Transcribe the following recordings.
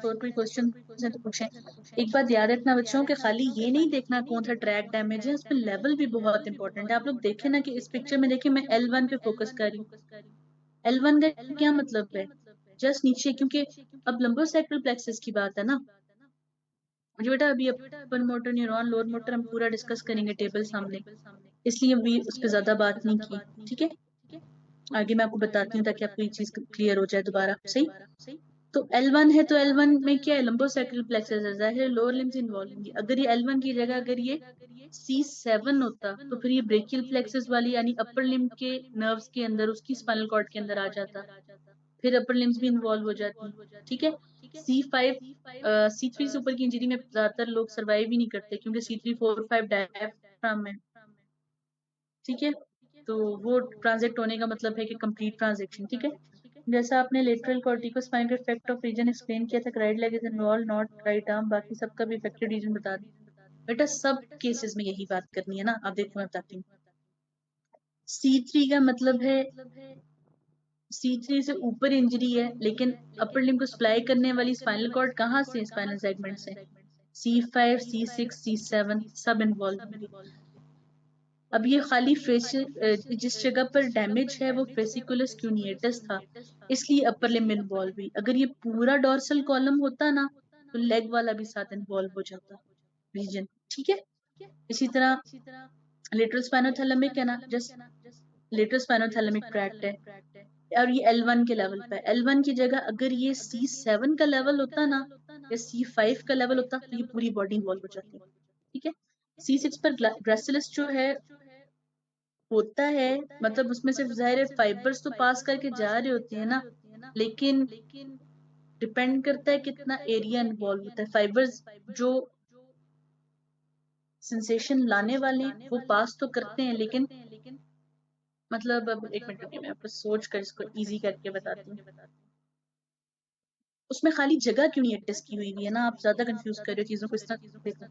और कोई क्वेश्चन है तो पूछें। एक बात याद रखना बच्चों के खाली ये नहीं देखना कौन सा ट्रैक डैमेज है, उसमें लेवल भी बहुत इंपॉर्टेंट है। आप लोग देखें ना कि इस पिक्चर में देखिए मैं L1 पे फोकस कर रही हूँ। L1 का क्या मतलब है? जस्ट नीचे, क्योंकि अब लंबोसेक्टल प्लेक्सस की बात है ना जो बेटा। अभी अपन मोटर न्यूरॉन लोअर मोटर हम पूरा डिस्कस करेंगे टेबल सामने, इसलिए अभी उस पर ज्यादा बात नहीं की। ठीक है, आगे मैं आपको बताती हूँ ताकि आपको ये चीज क्लियर हो जाए दोबारा। सही, तो L1 है तो L1 में क्या है? लंबोसेक्टल प्लेक्सस है, जाहिर है लोअर लिम्स इन्वॉल्व होंगी। अगर ये L1 की जगह अगर ये C7 होता तो फिर ये ब्रेकियल प्लेक्सस वाली यानी अपर लिम्ब के नर्व्स के अंदर उसकी स्पाइनल कॉर्ड के अंदर आ जाता, फिर अपर लिम्स भी इन्वॉल्व हो जाती। ठीक है, C5 C3 सुपर की इंजरी में ज्यादातर लोग सर्वाइव ही नहीं करते क्योंकि C3 4 5 डायफ्राम में। ठीक है, तो वो ट्रांजेक्ट होने का मतलब है कि कंप्लीट ट्रांजेक्शन। ठीक है, जैसा आपने lateral corticospinal effect of region explain किया था, right leg is involve not right arm, बाकी सबका भी इफेक्टेड रीजन बता दी बेटा। सब केसेस में यही बात करनी है ना। आप देखो मैं बताती हूँ। C3 का मतलब है C3 से ऊपर इंजरी है, लेकिन अपर लिम्ब को सप्लाई करने वाली स्पाइनल कॉर्ड कहाँ से? स्पाइनल सेगमेंट से। C5 C6 C7 सब इन्वॉल्व होंगे। अब ये खाली जिस जगह पर डैमेज है वो फेसिकुलस क्यूनिएटस था, इसलिए अपर लिम्ब इन्वॉल्व हुई। अगर ये पूरा डोर्सल कॉलम होता ना तो लेग वाला भी साथ इन्वॉल्व हो जाता रीजन। ठीक है, इसी तरह लेटरल स्पाइनोथैलेमिक है ना, जस्ट लेटरल स्पाइनोथैलेमिक ट्रैक्ट है और ये L1 के लेवल पे। L1 की जगह अगर ये C7 का लेवल होता ना या C5 का लेवल होता तो ये पूरी बॉडी इन्वॉल्व हो जाती। ठीक है, C6 पर ग्रेसिलस जो है होता है, मतलब उसमें सिर्फ जाहिर है फाइबर्स तो पास करके जा रहे होते हैं ना, लेकिन डिपेंड करता है कितना एरिया इन्वॉल्व होता है। फाइबर्स जो सेंसेशन लाने वाले हैं वो पास तो करते हैं, लेकिन मतलब अब एक मिनट रुकिए मैं आपको सोच कर इसको इजी करके बताती हूँ। उसमें खाली जगह क्यों नहीं एडजस्ट की हुई है ना, आप ज्यादा कंफ्यूज कर रहे हो चीजों को। इस तरह देखो,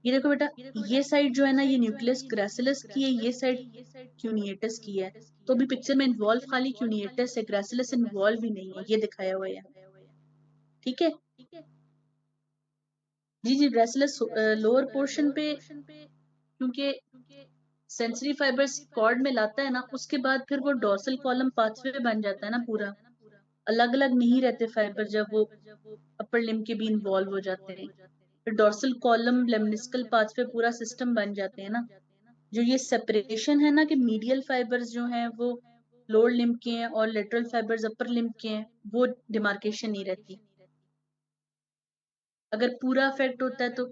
ये देखो बेटा, ये साइड जो है ना ये न्यूक्लियस ग्रेसिलस की है, ये साइड क्यूनिएटस की है। तो भी पिक्चर में इन्वॉल्व खाली क्यूनिएटस है, ग्रेसिलस इन्वॉल्व ही नहीं है, ये दिखाया हुआ है। ठीक है जी जी, ग्रेसिलस लोअर पोर्शन पे क्योंकि सेंसरी फाइबर्स कॉर्ड में लाता है ना, उसके बाद फिर वो डोर्सल कॉलम पाथवे बन जाता है ना पूरा। अलग अलग नहीं रहते फाइबर जब वो अपर लिम्ब के भी इन्वॉल्व हो जाते हैं, फिर डोर्सल कॉलम लेमनिस्कल पाथवे पूरा सिस्टम बन जाते हैं ना। जो ये सेपरेशन है ना कि मीडियल फाइबर्स जो हैं वो लोअर लिम्ब के हैं और लेटरल फाइबर्स अपर लिम्ब के हैं, वो डिमार्केशन नहीं रहती। अगर पूरा अफेक्ट होता है तो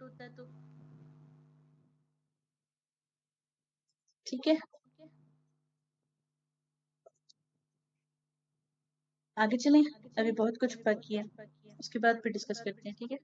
ठीक है, आगे चलें। अभी बहुत कुछ बाकी है, उसके बाद फिर डिस्कस करते हैं। ठीक है,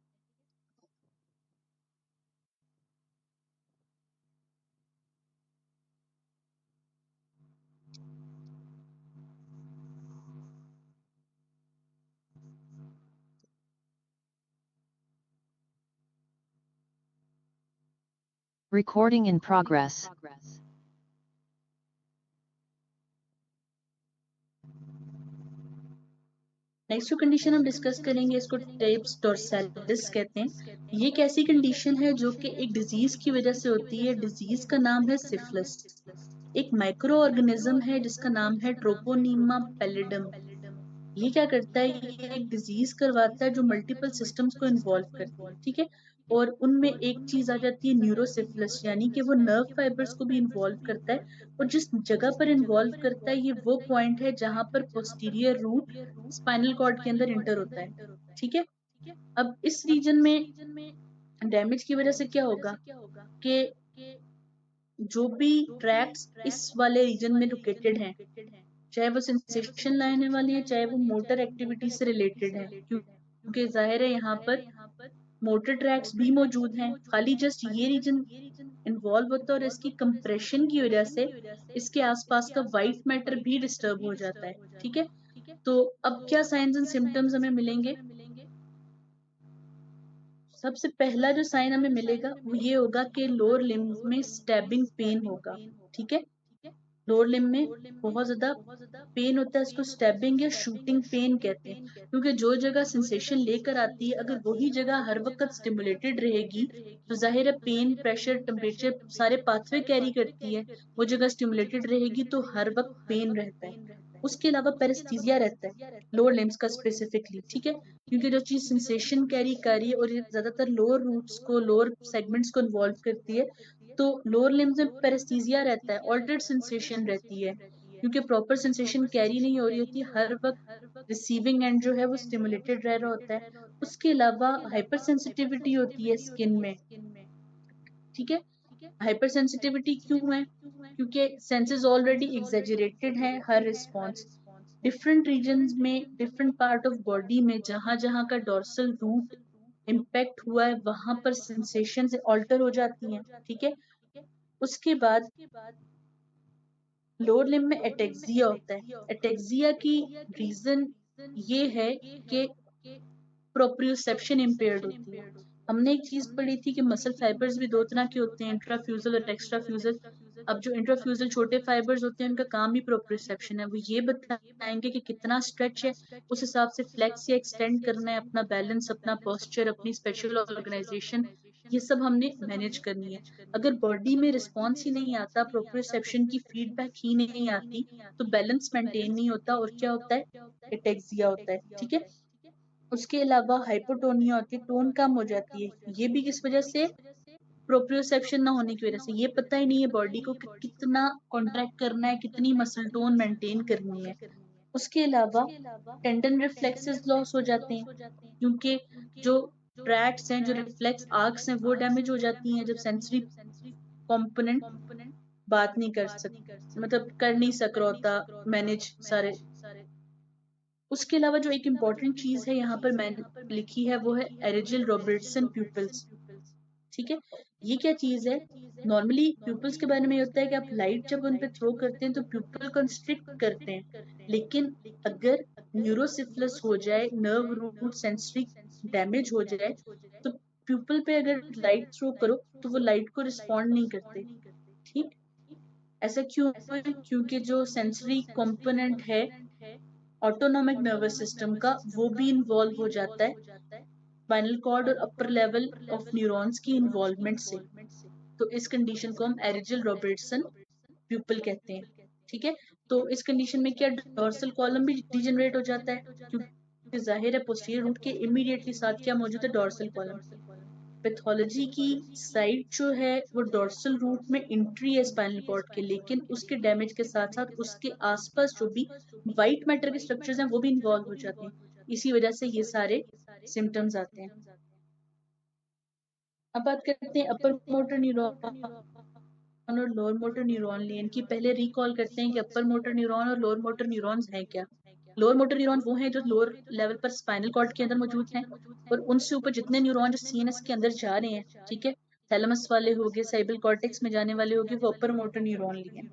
Recording in progress. नेक्स्ट जो कंडीशन हम डिस्कस करेंगे इसको टेप्स डोर्सालिस कहते हैं। ये एक ऐसी कंडीशन है जो कि एक डिजीज की वजह से होती है। डिजीज का नाम है सिफिलिस। एक माइक्रो ऑर्गेनिज्म है जिसका नाम है ट्रोपोनीमा पैलिडम। ये क्या करता है? ये एक डिजीज करवाता है जो मल्टीपल सिस्टम्स को इन्वॉल्व करती है। ठीक है, और उनमें एक चीज आ जाती है न्यूरोसिफिलिस, यानी कि वो नर्व फाइबर्स को भी इन्वॉल्व करता है। और जिस जगह पर इन्वॉल्व करता है ये वो पॉइंट है जहां पर पोस्टीरियर रूट स्पाइनल कॉर्ड के अंदर इंटर होता है। ठीक है, अब इस रीजन में डैमेज की वजह से क्या होगा कि जो भी ट्रैक्ट्स इस वाले रीजन में लोकेटेड हैं, चाहे वो सेंसेशन लाने वाली है चाहे वो मोटर एक्टिविटी से रिलेटेड है, क्योंकि जाहिर है यहाँ पर मोटर ट्रैक्ट्स भी मौजूद हैं। खाली जस्ट ये रीजन इन्वॉल्व होता है और इसकी कंप्रेशन की वजह से इसके आसपास का वाइट मैटर भी डिस्टर्ब हो जाता है। ठीक है, तो अब क्या साइंस एंड सिम्टम्स हमें मिलेंगे? सबसे पहला जो साइन हमें मिलेगा वो ये होगा कि लोअर लिम्ब में स्टैबिंग पेन होगा। ठीक है, लोअर लिम्ब में बहुत ज्यादा पेन होता है, इसको स्टैबिंग या शूटिंग पेन कहते हैं, क्योंकि जो जगह सेंसेशन लेकर आती है अगर वही जगह हर वक्त स्टिमुलेटेड रहेगी तो जाहिर है पेन, प्रेशर, टेम्परेचर सारे पाथवे कैरी करती है, वो जगह स्टिमुलेटेड रहेगी तो हर वक्त पेन रहता है। उसके अलावा पेरेस्थीसिया रहता है लोअर लिम्स का स्पेसिफिकली, ठीक है, क्योंकि जो चीज सेंसेशन कैरी कर रही है और ये ज्यादातर लोअर रूट्स को, लोअर सेगमेंट्स को इन्वॉल्व करती है, तो लोअर लिम्स में पेरेस्थीसिया रहता है, ऑल्टर्ड सेंसेशन रहती है, क्योंकि प्रॉपर सेंसेशन कैरी नहीं हो रही होती, हर वक्त रिसीविंग एंड जो है वो स्टिमुलेटेड रह रहा होता है। उसके अलावा हाइपर सेंसिटिविटी होती है स्किन में, ठीक है। हाइपर सेंसिटिविटी क्यों है? क्योंकि सेंसेस ऑलरेडी एग्जेजरेटेड है, हर रिस्पॉन्स डिफरेंट रीजन्स में, डिफरेंट पार्ट ऑफ बॉडी में जहां जहां का डोर्सल रूट इम्पैक्ट हुआ है वहां पर सेंसेशन से ऑल्टर हो जाती हैं, ठीक है। उसके बाद लोअर लिम्ब में एटेक्सिया होता है। एटेक्सिया की रीजन ये है कि प्रोप्रियोसेप्शन इम्पेयर्ड होती है। हमने एक चीज पढ़ी थी कि मसल फाइबर्स भी दो तरह के होते हैं, इंट्राफ्यूजल और एक्स्ट्राफ्यूजल। अब जो इंट्राफ्यूजल छोटे फाइबर्स होते हैं उनका काम ही प्रोप्रियोसेप्शन है, वो ये बताएंगे कि कितना स्ट्रेच है, उस हिसाब से फ्लेक्स या एक्सटेंड करना है, अपना बैलेंस, अपना पोस्चर, अपनी स्पेशल ऑर्गेनाइजेशन, ये सब हमने मैनेज करनी है। अगर बॉडी में रिस्पॉन्स ही नहीं आता, प्रोप्रियोसेप्शन की फीडबैक ही नहीं आती, तो बैलेंस मेंटेन नहीं होता और क्या होता है, एटेक्सिया होता है, ठीक है। उसके अलावा हाइपोटोनिया होती है, टोन कम हो जाती है, ये भी किस वजह से, प्रोप्रियोसेप्शन ना होने की वजह से। ये पता ही नहीं है बॉडी को कि कितना कॉन्ट्रैक्ट करना है, कितनी मसल टोन मेंटेन करनी है। उसके अलावा टेंडन रिफ्लेक्सेस लॉस हो जाते हैं, क्योंकि जो ट्रैक्ट्स हैं, जो रिफ्लेक्स आर्क्स हैं, वो डैमेज हो जाती हैं जब सेंसरी कंपोनेंट बात नहीं कर सक, मतलब कर नहीं सक रहा होता मैनेज सारे। उसके अलावा जो एक इम्पॉर्टेंट चीज है यहाँ पर मैंने लिखी है वो है एरिजिल रॉबर्टसन प्यूपल्स, ठीक है। ये क्या चीज है? नॉर्मली प्यूपल्स के बारे में होता है कि आप लाइट जब उन पे थ्रो करते हैं तो प्यूपल कंस्ट्रिक्ट करते हैं, लेकिन अगर न्यूरोसिफिलिस हो जाए, नर्व रूट सेंसरी डैमेज हो जाए, तो प्यूपल पे अगर लाइट थ्रो करो तो वो लाइट को रिस्पॉन्ड नहीं करते, ठीक। ऐसा क्यों है? क्योंकि जो सेंसरी कंपोनेंट है ऑटोनॉमिक नर्वस सिस्टम का, वो भी इन्वॉल्व हो जाता है स्पाइनल कॉर्ड और अपर लेवल ऑफ न्यूरॉन्स की इन्वॉल्वमेंट से। तो इस कंडीशन को हम एरिजिल रॉबर्टसन प्यूपल कहते हैं, ठीक है। तो इस कंडीशन में क्या डोर्सल कॉलम भी डिजेनरेट हो जाता है, क्योंकि जाहिर है पोस्टीरियर रूट के इमीडिएटली साथ क्या मौजूद है, डोर्सल कॉलम। पैथोलॉजी की साइट जो है वो डोर्सल रूट में एंट्री है स्पाइनल कॉर्ड के, लेकिन उसके डैमेज के साथ साथ उसके आसपास जो भी व्हाइट मैटर के स्ट्रक्चर्स हैं वो भी इन्वॉल्व हो जाते हैं, इसी वजह से ये सारे सिम्टम्स आते हैं। अब बात करते हैं अपर मोटर न्यूरॉन और लोअर मोटर न्यूरॉन लेन की। पहले रिकॉल करते हैं कि अपर मोटर न्यूरॉन और लोअर मोटर न्यूरॉन्स हैं क्या। लोअर मोटर न्यूरॉन वो हैं जो लोअर लेवल पर स्पाइनल कॉर्ड के अंदर मौजूद हैं, और उनसे ऊपर जितने न्यूरॉन जो सीएनएस के अंदर जा रहे हैं, ठीक है, थैलेमस वाले हो गए, सेरिब्रल कॉर्टेक्स में जाने वाले हो गए, वो अपर मोटर न्यूरॉन लियन।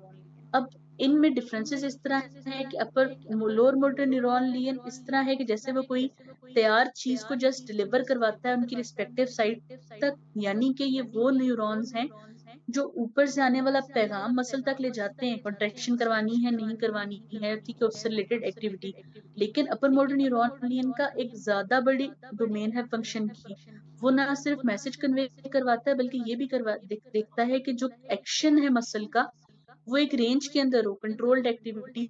अब इनमें डिफरेंसेस इस तरह है कि अपर लोअर मोटर न्यूरॉन लियन इस तरह है कि जैसे वो कोई तैयार चीज को जस्ट डिलीवर करवाता है उनकी रिस्पेक्टिव साइट तक, यानी कि ये वो न्यूरॉन्स हैं जो ऊपर से आने वाला पैगाम मसल तक ले जाते हैं, कॉन्ट्रैक्शन करवानी है, नहीं करवानी है, ठीक है, उससे रिलेटेड एक्टिविटी। लेकिन अपर मोटर न्यूरॉन का एक ज्यादा बड़ी डोमेन है फंक्शन की, वो ना सिर्फ मैसेज कन्वे करवाता है बल्कि ये भी देखता है कि जो एक्शन है मसल का वो एक रेंज के अंदर हो, कंट्रोल्ड एक्टिविटी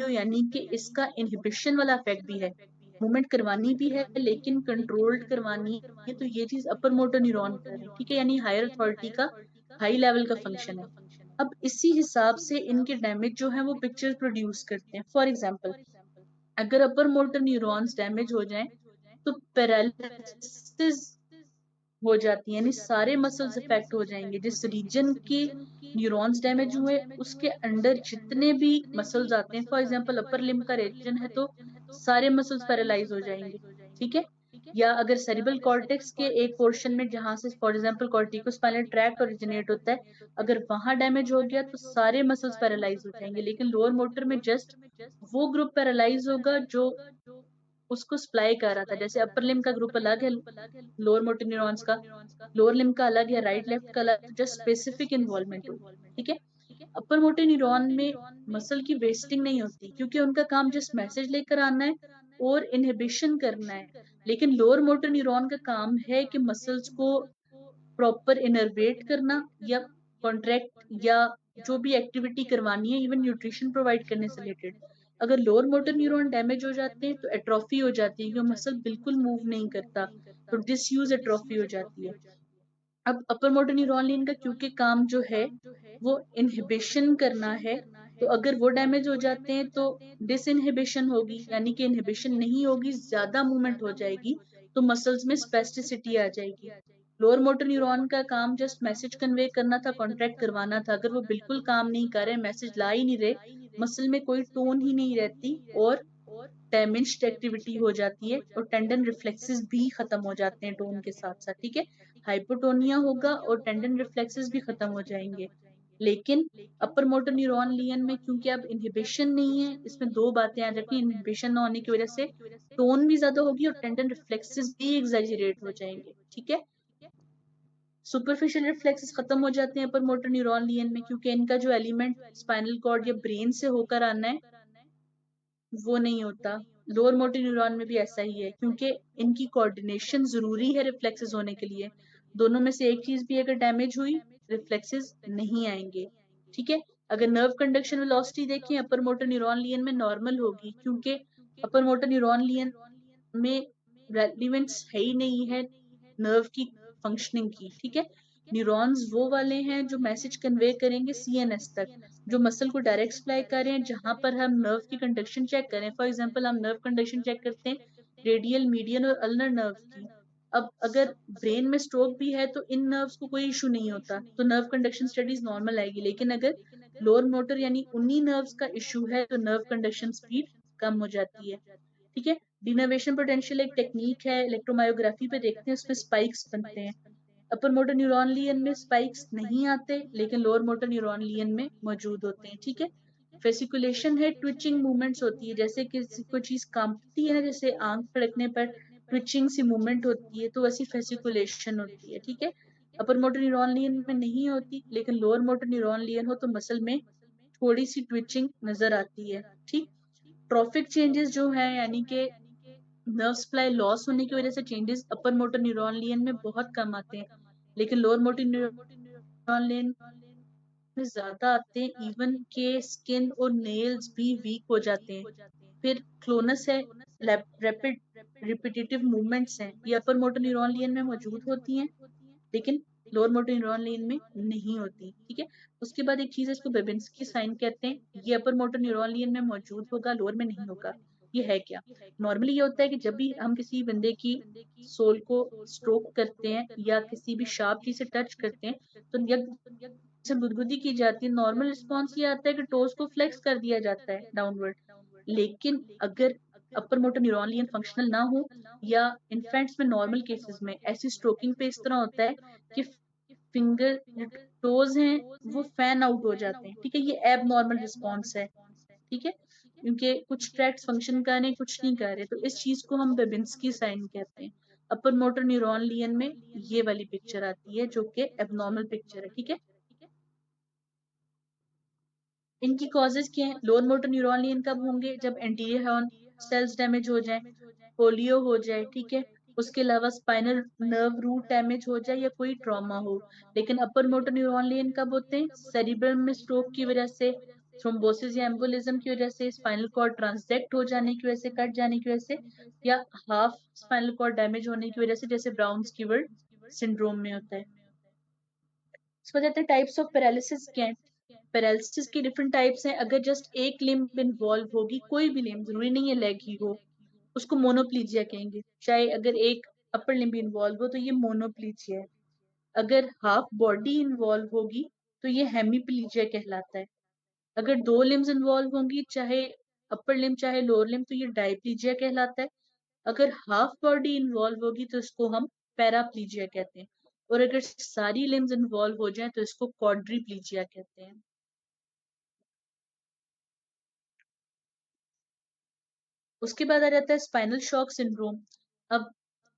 हो, यानी कि इसका इनहिबिशन वाला इफेक्ट भी है, मूवमेंट करवानी भी है लेकिन कंट्रोल्ड करवानी है, तो ये चीज अपर मोटर न्यूरॉन कर रहे हैं, ठीक है, यानी हायर अथॉरिटी का हाई लेवल का फंक्शन है। अब इसी हिसाब से इनके डैमेज जो है वो पिक्चर प्रोड्यूस करते हैं। फॉर एग्जाम्पल, अगर अपर मोटर न्यूरॉन्स डैमेज हो जाएं तो पैरालिसिस हो जाती है, यानी सारे मसल्स इफेक्ट हो जाएंगे। जिस रीजन की न्यूरॉन्स डैमेज हुए उसके अंदर जितने भी मसल्स आते हैं, फॉर एग्जांपल अपर लिम्ब का रीजन है तो सारे मसल्स पैरालाइज हो जाएंगे, ठीक है। या अगर सेरिब्रल कॉर्टेक्स के एक पोर्शन में जहां से for example corticospinal tract originate होता है, अगर वहां डैमेज हो गया तो सारे मसल्स पैरालाइज हो जाएंगे, लेकिन लोअर मोटर में जस्ट वो ग्रुप पैरालाइज होगा जो उसको सप्लाई कर रहा था। जैसे अपर लिम्ब का ग्रुप अलग है लोअर मोटर न्यूरॉन्स का, लोअर लिम्ब का अलग है, राइट लेफ्ट का अलग, तो जस्ट स्पेसिफिक इन्वॉल्वमेंट होगी, ठीक है। अपर मोटर न्यूरॉन में मसल की वेस्टिंग नहीं होती क्योंकि उनका काम जस्ट मैसेज लेकर आना है और इनहिबिशन करना है। लेकिन लोअर मोटर न्यूरॉन का काम है कि मसल्स को प्रॉपर इनर्वेट करना या कॉन्ट्रैक्ट या जो भी एक्टिविटी करवानी है, इवन न्यूट्रिशन प्रोवाइड करने से रिलेटेड। अगर लोअर मोटर न्यूरॉन डैमेज हो जाते हैं तो एट्रोफी हो जाती है, क्योंकि मसल बिल्कुल मूव नहीं करता, तो डिसयूज एट्रोफी हो जाती है। अब अपर मोटर न्यूरॉन का क्योंकि काम जो है वो इनहिबिशन करना है, तो अगर वो डैमेज हो जाते हैं तो डिसइनहिबिशन होगी, यानी कि इनहिबिशन नहीं होगी, ज्यादा मूवमेंट हो जाएगी, तो मसल्स में स्पेस्टिसिटी आ जाएगी। लोअर मोटर न्यूरॉन का काम जस्ट मैसेज कन्वे करना था, कॉन्ट्रैक्ट करवाना था। अगर वो बिल्कुल काम नहीं कर रहे, मैसेज ला ही नहीं रहे, मसल में कोई टोन ही नहीं रहती और डैमेज्ड एक्टिविटी हो जाती है और टेंडन रिफ्लेक्सेस भी खत्म हो जाते हैं टोन के साथ साथ, ठीक है। हाइपोटोनिया होगा और टेंडन रिफ्लेक्सेस भी खत्म हो जाएंगे। लेकिन अपर मोटर न्यूरॉन लियन में क्योंकि अब इनहिबिशन नहीं है, इसमें दो बातें आ जाती हैं। इनहिबिशन ना होने की वजह से टोन भी ज्यादा होगी और टेंडन रिफ्लेक्सेस भी एग्जैजरेट हो जाएंगे, ठीक है। सुपरफिशियल रिफ्लेक्सेस खत्म हो जाते हैं अपर मोटर न्यूरॉन लियन में, क्योंकि इनका जो एलिमेंट स्पाइनल कॉर्ड या ब्रेन से होकर आना है वो नहीं होता। लोअर मोटर न्यूरॉन में भी ऐसा ही है, क्योंकि इनकी कोऑर्डिनेशन जरूरी है रिफ्लेक्सेस होने के लिए। दोनों में से एक चीज भी अगर डैमेज हुई, रिफ्लेक्सेस नहीं आएंगे, ठीक है। अगर नर्व कंडक्शन वेलोसिटी देखें अपर मोटर न्यूरॉन लियन में नॉर्मल होगी, क्योंकि अपर मोटर न्यूरॉन लियन में रेलिवेंस है ही नहीं है नर्व की फंक्शनिंग की, ठीक है। न्यूरॉन्स वो वाले हैं जो मैसेज कन्वे करेंगे सीएनएस तक, जो मसल को डायरेक्ट सप्लाई कर रहे हैं, जहां पर हम नर्व की कंडक्शन चेक करें। फॉर एग्जांपल हम नर्व कंडक्शन चेक करते हैं रेडियल, मीडियन और अल्नर नर्व की। अब अगर ब्रेन में स्ट्रोक भी है तो इन नर्व्स को कोई इशू नहीं होता, तो नर्व कंडक्शन स्टडीज नॉर्मल आएगी। लेकिन अगर लोअर मोटर यानी उन्हीं नर्व्स का इशू है तो नर्व कंडक्शन स्पीड कम हो जाती है, ठीक है। डिनर्वेशन पोटेंशियल एक टेक्निक है, इलेक्ट्रोमायोग्राफी पे देखते हैं, उसमें स्पाइक्स बनते हैं। अपर मोटर न्यूरॉन लियन में स्पाइक्स नहीं आते, लेकिन लोअर मोटर न्यूरॉन लियन में मौजूद होते हैं, ठीक है। फेसिकुलेशन है, ट्विचिंग मूवमेंट्स होती है, जैसे किसी कोई चीज कांपती है ना, जैसे आंख फड़कने पर ट्विचिंग सी मूवमेंट होती है, तो वैसी फेसिकुलेशन होती है, ठीक है। अपर मोटर न्यूरॉन लियन में नहीं होती, लेकिन लोअर मोटर न्यूरॉन लियन हो तो मसल में थोड़ी सी ट्विचिंग नजर आती है, ठीक। ट्रॉफिक चेंजेस जो है, यानी कि नर्व सप्लाई लॉस होने की वजह से चेंजेस अपर मोटर न्यूरॉन लियन में बहुत कम आते हैं, लेकिन लोअर मोटर न्यूरॉन लियन में ज्यादा आते हैं। इवन के स्किन और नेल्स भी वीक हो जाते हैं। फिर क्लोनस है, रैपिड रिपीटेटिव मूवमेंट्स हैं, ये अपर मोटर न्यूरॉन लियन में मौजूद होती हैं, लेकिन लोअर मोटर न्यूरॉन लेन में नहीं होती, ठीक है। उसके बाद एक चीज है, इसको बेबिंस्की साइन कहते हैं, ये अपर मोटर न्यूरॉन लेन में मौजूद होगा, लोअर में नहीं होगा। ये है क्या? नॉर्मली ये होता है कि जब भी हम किसी बंदे की सोल को स्ट्रोक करते हैं या किसी भी शार्प चीज से टच करते हैं, तो से गुदगुदी की जाती है, नॉर्मल रिस्पॉन्स ये आता है कि टोस को फ्लेक्स कर दिया जाता है डाउनवर्ड। लेकिन अगर अपर मोटर न्यूरॉन लियन फंक्शनल ना हो, या इन्फेंट्स में नॉर्मल केसेस में ऐसी स्ट्रोकिंग पे इस तरह होता है कि फिंगर टोज हैं वो फैन आउट हो जाते हैं, ठीक है। ये एब नॉर्मल रिस्पॉन्स है, ठीक है, क्योंकि कुछ ट्रैक्ट फंक्शन कर रहे हैं, कुछ नहीं कर रहे, तो इस चीज को हम बेबिंस्की साइन कहते हैं। अपर मोटर न्यूरॉन लियन में ये वाली पिक्चर आती है जो कि एबनॉर्मल पिक्चर है, ठीक है। इनकी कॉजेज क्या है? लोअर मोटर न्यूरॉन लियन कब होंगे? जब एंटीरियर हॉर्न सेल्स डैमेज हो जाए, पोलियो हो जाए, ठीक है। उसके अलावा स्पाइनल नर्व रूट डैमेज हो जाए या कोई ट्रॉमा हो। लेकिन अपर मोटर न्यूरॉन लियन कब होते हैं? सेरिब्रम में स्ट्रोक की वजह से, थ्रोम्बोसिस या एम्बोलिज्म की वजह से, स्पाइनल कॉर्ड ट्रांसजेक्ट हो जाने की वजह से, कट जाने की वजह से, या हाफ स्पाइनल कॉर्ड डैमेज होने की वजह से, जैसे ब्राउन स्कीवर्ड सिंड्रोम में होता है। इसको कहते हैं टाइप्स ऑफ पैरालिसिस क्या है? पैरालिसिस की डिफरेंट टाइप्स हैं। अगर जस्ट एक लिम्ब इन्वॉल्व होगी, कोई भी लिम्ब, जरूरी नहीं है लेग ही हो, उसको मोनोप्लीजिया कहेंगे। चाहे अगर एक अपर लिम्ब इन्वॉल्व हो तो ये मोनोप्लीजिया है। अगर हाफ बॉडी इन्वॉल्व होगी तो ये हेमीप्लीजिया कहलाता है। अगर दो लिम्स इन्वॉल्व होंगी, चाहे अपर लिम्ब चाहे लोअर लिम्ब, तो ये डायप्लीजिया कहलाता है। अगर हाफ बॉडी इन्वॉल्व होगी तो इसको हम पैराप्लीजिया कहते हैं। और अगर सारी लिम्स इन्वॉल्व हो जाए तो इसको क्वाड्रीप्लीजिया कहते हैं। उसके बाद आ जाता है स्पाइनल शॉक सिंड्रोम। अब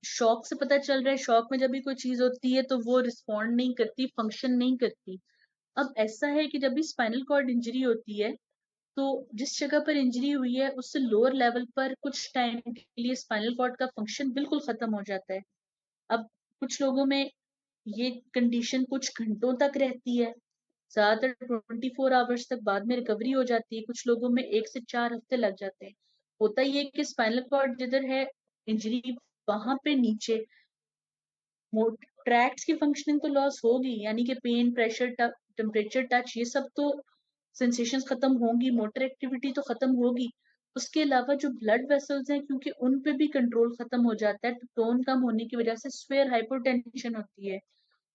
शॉक से पता चल रहा है, शॉक में जब भी कोई चीज होती है तो वो रिस्पॉन्ड नहीं करती, फंक्शन नहीं करती। अब ऐसा है कि जब भी स्पाइनल कॉर्ड इंजरी होती है तो जिस जगह पर इंजरी हुई है उससे लोअर लेवल पर कुछ टाइम के लिए स्पाइनल कॉर्ड का फंक्शन बिल्कुल खत्म हो जाता है। अब कुछ लोगों में ये कंडीशन कुछ घंटों तक रहती है, ज्यादातर 24 आवर्स तक, बाद में रिकवरी हो जाती है। कुछ लोगों में 1 से 4 हफ्ते लग जाते हैं। होता ही है कि स्पाइनल कॉर्ड जिधर है इंजरी, वहां पे नीचे ट्रैक्ट्स की फंक्शनिंग तो लॉस होगी, यानी कि पेन, प्रेशर, टेम्परेचर, टच, ये सब तो सेंसेशंस खत्म होंगी, मोटर एक्टिविटी तो खत्म होगी। उसके अलावा जो ब्लड वेसल्स हैं, क्योंकि उन पे भी कंट्रोल खत्म हो जाता है, तो टोन कम होने की वजह से स्वेयर हाइपोटेंशन होती है।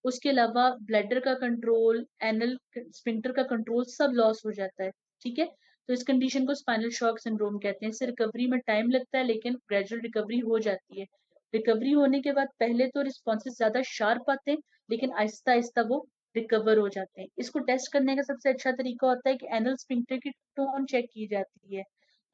उसके अलावा ब्लैडर का कंट्रोल, एनल स्फिंक्टर का कंट्रोल सब लॉस हो जाता है। ठीक है, तो इस कंडीशन को स्पाइनल शॉक सिंड्रोम कहते हैं। इससे रिकवरी में टाइम लगता है, लेकिन ग्रेजुअल रिकवरी हो जाती है। रिकवरी होने के बाद पहले तो रिस्पॉन्सेज ज्यादा शार्प आते हैं, लेकिन आहिस्ता आहिस्ता वो रिकवर हो जाते हैं। इसको टेस्ट करने का सबसे अच्छा तरीका होता है कि एनल स्फिंक्टर की टोन चेक की जाती है।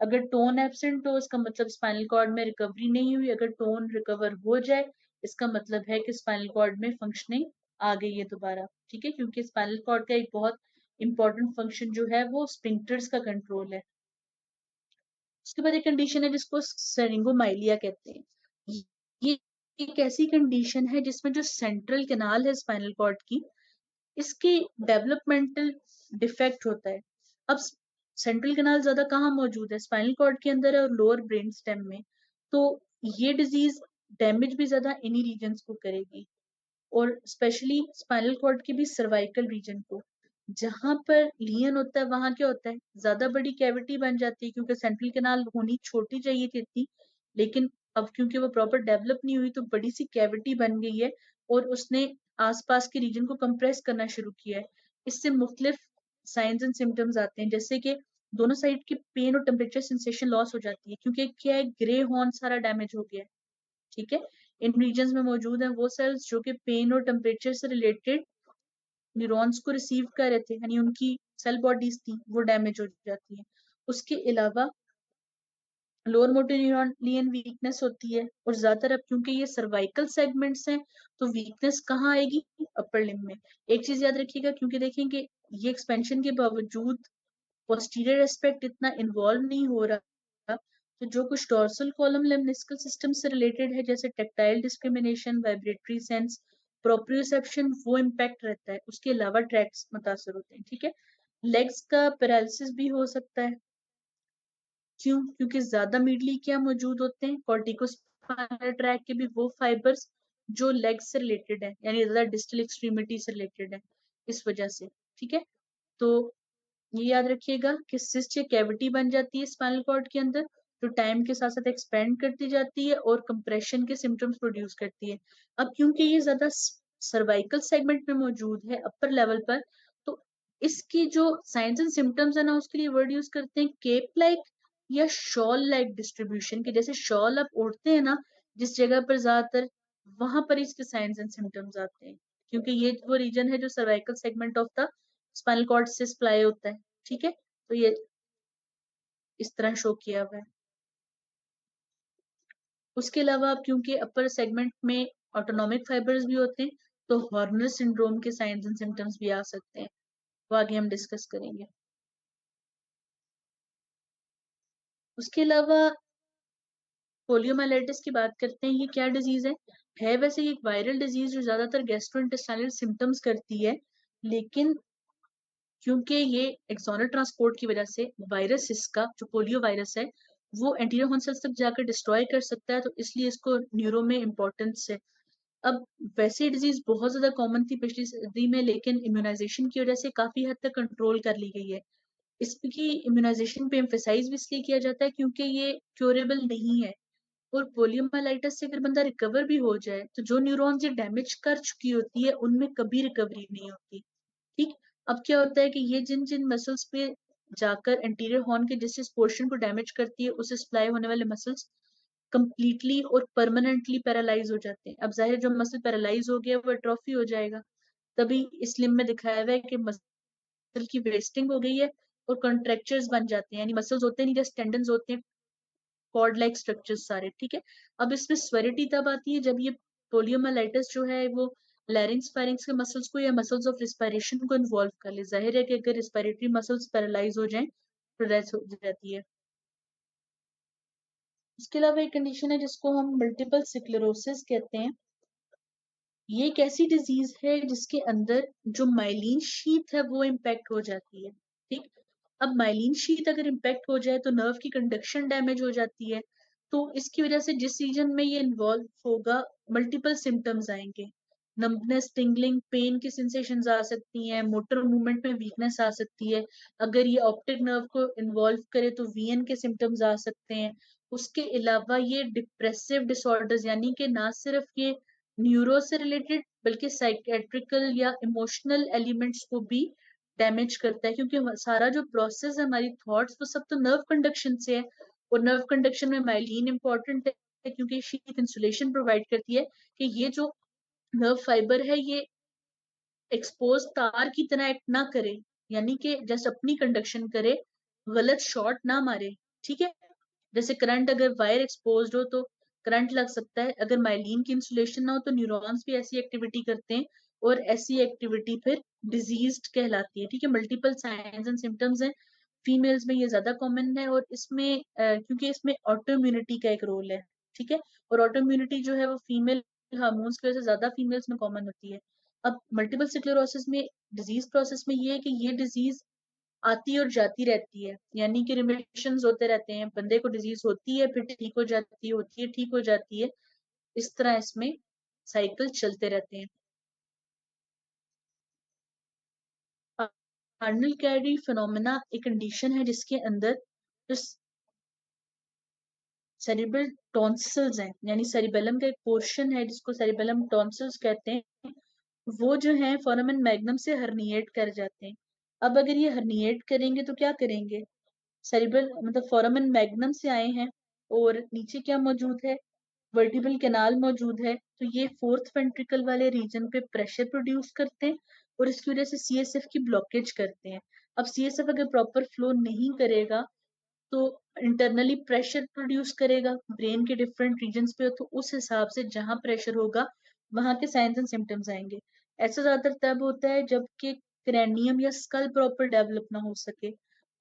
अगर टोन एब्सेंट हो, इसका मतलब स्पाइनल कॉर्ड में रिकवरी नहीं हुई। अगर टोन रिकवर हो जाए, इसका मतलब है कि स्पाइनल कॉर्ड में फंक्शनिंग आ गई है दोबारा। ठीक है, क्योंकि स्पाइनल कॉर्ड का एक बहुत इंपॉर्टेंट फंक्शन जो है वो स्फिंक्टर्स का कंट्रोल है। उसके बाद एक कंडीशन है जिसको सेरिंगोमाइलिया कहते हैं। ये एक ऐसी कंडीशन है जिसमें जो सेंट्रल कैनाल है स्पाइनल कॉर्ड की, इसके डेवलपमेंटल डिफेक्ट होता है। अब सेंट्रल कैनाल ज्यादा कहाँ मौजूद है? स्पाइनल कॉर्ड के अंदर है और लोअर ब्रेन स्टेम में। तो ये डिजीज डैमेज भी ज्यादा इन्हीं रीजन्स को करेगी, और स्पेशली स्पाइनल कॉर्ड के भी सर्वाइकल रीजन को। जहां पर लियन होता है वहां क्या होता है, ज्यादा बड़ी कैविटी बन जाती है, क्योंकि सेंट्रल कैनाल होनी छोटी चाहिए थी इतनी, लेकिन अब क्योंकि वो प्रॉपर डेवलप नहीं हुई तो बड़ी सी कैविटी बन गई है, और उसने आसपास के रीजन को कंप्रेस करना शुरू किया है। इससे मुख्तलिफ साइंस एंड सिम्टम्स आते हैं, जैसे कि दोनों साइड की पेन और टेम्परेचर सेंसेशन लॉस हो जाती है, क्योंकि क्या है, ग्रे हॉर्न सारा डैमेज हो गया है। ठीक है, इन रीजन्स में मौजूद है वो सेल्स जो कि पेन और टेम्परेचर से रिलेटेड न्यूरॉन्स को रिसीव कर रहे थे, यानी उनकी सेल बॉडीज थी वो डैमेज हो जाती है। उसके अलावा लोअर मोटर न्यूरॉन लियन वीकनेस होती है, और ज्यादातर अब क्योंकि ये सर्वाइकल सेगमेंट्स हैं, तो वीकनेस कहाँ आएगी? अपर लिम्ब में। एक चीज याद रखिएगा, क्योंकि देखेंगे ये एक्सपेंशन के बावजूद पोस्टीरियर एस्पेक्ट इतना इन्वॉल्व नहीं हो रहा, तो जो कुछ डोर्सल कॉलम लेम्निस्कल सिस्टम से रिलेटेड है, जैसे tactile discrimination, vibratory sense, proprioception, वो इम्पैक्ट रहता है। उसके अलावा ट्रैक्स मुतासर होते हैं। ठीक है, लेग्स का पैरालिसिस भी हो सकता है। क्यों? क्योंकि ज्यादा मीडली क्या मौजूद होते हैं, कॉर्टिकोस्पाइनल ट्रैक के भी वो फाइबर्स जो लेग से रिलेटेड है, यानी ज्यादा डिस्टल एक्सट्रीमिटी से रिलेटेड है, इस वजह से। ठीक है, तो ये याद रखिएगा कि सिस्ट या कैविटी बन जाती है स्पाइनल कॉर्ड के अंदर, तो टाइम के साथ साथ एक्सपेंड करती जाती है और कंप्रेशन के सिम्टम्स प्रोड्यूस करती है। अब क्योंकि ये ज्यादा सर्वाइकल सेगमेंट में मौजूद है अपर लेवल पर, तो इसकी जो साइंस एंड सिम्टम्स है ना, उसके लिए वर्ड यूज करते हैं केप लाइक या शॉल लाइक डिस्ट्रीब्यूशन के। जैसे शॉल आप ओढ़ते हैं ना जिस जगह पर ज्यादातर, वहां पर इसके साइंस एंड सिम्टम्स आते हैं, क्योंकि ये वो रीजन है जो cervical segment of the spinal cord से सप्लाई होता है। ठीक है, तो ये इस तरह शो किया हुआ है। उसके अलावा अब क्योंकि अपर सेगमेंट में ऑटोनॉमिक फाइबर्स भी होते हैं, तो हॉर्नर सिंड्रोम के साइंस एंड सिम्टम्स भी आ सकते हैं, वो आगे हम डिस्कस करेंगे। उसके अलावा पोलियोमाइलाइटिस की बात करते हैं। ये क्या डिजीज है वैसे ये एक वायरल डिजीज जो ज्यादातर गैस्ट्रोइंटेस्टाइनल सिम्टम्स करती है, लेकिन क्योंकि ये एक्सोनल ट्रांसपोर्ट की वजह से वायरस इसका जो पोलियो वायरस है वो एंटीरियर हॉर्न सेल्स तक जाकर डिस्ट्रॉय कर सकता है, तो इसलिए इसको न्यूरो में इम्पोर्टेंस है। अब वैसे डिजीज बहुत ज्यादा कॉमन थी पिछली सदी में, लेकिन इम्यूनाइजेशन की वजह से काफी हद तक कंट्रोल कर ली गई है। इसकी इम्यूनाइजेशन पे एम्फेसाइज भी इसलिए किया जाता है क्योंकि ये क्योरेबल नहीं है, और पोलियोमाइलाइटिस से अगर बंदा रिकवर भी हो जाए तो जो न्यूरॉन्स ये डैमेज कर चुकी होती है उनमें कभी रिकवरी नहीं होती। ठीक, अब क्या होता है कि ये जिन जिन मसल्स पे जाकर एंटीरियर हॉर्न के जिस जिस पोर्शन को डैमेज करती है, उससे सप्लाई होने वाले मसल्स कंप्लीटली और परमानेंटली पैरालाइज हो जाते हैं। अब जाहिर जो मसल पैरालाइज हो गया वो एट्रोफी हो जाएगा। तभी इस लिम्ब में दिखाया हुआ है कि मसल की वेस्टिंग हो गई है और कॉन्ट्रेक्चर्स बन जाते हैं, यानी मसल्स होते नहीं, जैसे टेंडन्स होते हैं, कॉर्ड लाइक स्ट्रक्चर्स सारे। ठीक है, अब इसमें स्वेरिटी तब आती है जब ये पोलियोमाइलाइटिस जो है वो लैरिंग्स फेरिंग्स के मसल्स को या मसल्स ऑफ रिस्पिरेशन को इन्वॉल्व कर ले। जाहिर है कि अगर रिस्पिरेटरी मसल्स पैरालाइज हो जाएं तो डेथ हो जाती है। इसके अलावा एक कंडीशन है जिसको हम मल्टीपल स्क्लेरोसिस कहते हैं। ये एक ऐसी डिजीज है जिसके अंदर जो माइलिन शीथ है वो इम्पैक्ट हो जाती है। ठीक, अब माइलिन शीथ अगर इम्पैक्ट हो जाए तो नर्व की कंडक्शन डैमेज हो जाती है। तो इसकी वजह से जिस रीजन में ये इन्वॉल्व होगा मल्टीपल सिम्टम्स आएंगे। नंबनेस, टिंगलिंग, पेन की सेंसेशंस आ सकती हैं, मोटर मूवमेंट में वीकनेस आ सकती है। अगर ये ऑप्टिक नर्व को इन्वॉल्व करे तो वीएन के सिम्टम्स आ सकते हैं। उसके अलावा ये डिप्रेसिव डिसऑर्डर्स यानी कि ना सिर्फ ये न्यूरो से रिलेटेड बल्कि साइकेट्रिकल या इमोशनल एलिमेंट्स को भी डैमेज करता है, क्योंकि सारा जो प्रोसेस है हमारी थॉट्स वो सब तो नर्व कंडक्शन से है। और नर्व कंडक्शन में माइलिन इंपॉर्टेंट है क्योंकि शीथ इंसुलेशन प्रोवाइड करती है कि ये जो नर्व फाइबर है ये एक्सपोज तार की तरह एक्ट ना करे, यानी कि जैसे अपनी कंडक्शन करे, गलत शॉट ना मारे। ठीक है, जैसे करंट अगर वायर एक्सपोज हो तो करंट लग सकता है, अगर माइलिन की इंसुलेशन ना हो तो न्यूरॉन्स भी ऐसी एक्टिविटी करते हैं और ऐसी एक्टिविटी फिर डिजीज कहलाती है। ठीक है, मल्टीपल साइंस एंड सिम्टम्स हैं। फीमेल्स में ये ज्यादा कॉमन है और इसमें क्योंकि इसमें ऑटो इम्यूनिटी का एक रोल है। ठीक है, और ऑटो इम्यूनिटी जो है वो फीमेल हार्मोन्स की वजह से ज्यादा फीमेल्स में कॉमन होती है। अब मल्टीपल स्क्लेरोसिस में डिजीज प्रोसेस में ये है कि ये डिजीज आती और जाती रहती है, यानी कि रिमिशंस होते रहते हैं। बंदे को डिजीज होती है फिर ठीक हो जाती है, होती है ठीक हो जाती है, इस तरह इसमें साइकिल चलते रहते हैं। कार्नल कैरी फिनोमेना एक कंडीशन है जिसके अंदर जो सेरिब्रल टॉन्सिल्स हैं, यानी सेरिबेलम का एक पोर्शन है जिसको सेरिबेलम टॉन्सिल्स कहते हैं, वो जो है फोरामेन मैग्नम से हर्निएट कर जाते हैं। अब अगर ये हर्निएट करेंगे तो क्या करेंगे, सेरिब्रल मतलब फोरामेन मैग्नम से आए हैं और नीचे क्या मौजूद है, वर्टिब्रल कैनाल मौजूद है। तो ये फोर्थ वेंट्रिकल वाले रीजन पे प्रेशर प्रोड्यूस करते हैं और इसकी वजह से सीएसएफ की ब्लॉकेज करते हैं। अब सीएसएफ अगर प्रॉपर फ्लो नहीं करेगा तो इंटरनली प्रेशर प्रोड्यूस करेगा ब्रेन के डिफरेंट रीजन्स पे, तो उस हिसाब से जहां प्रेशर होगा वहां के साइंस एंड सिम्टम्स आएंगे। ऐसा ज्यादातर तब होता है जबकि क्रेनियम या स्कल प्रॉपर डेवलप ना हो सके,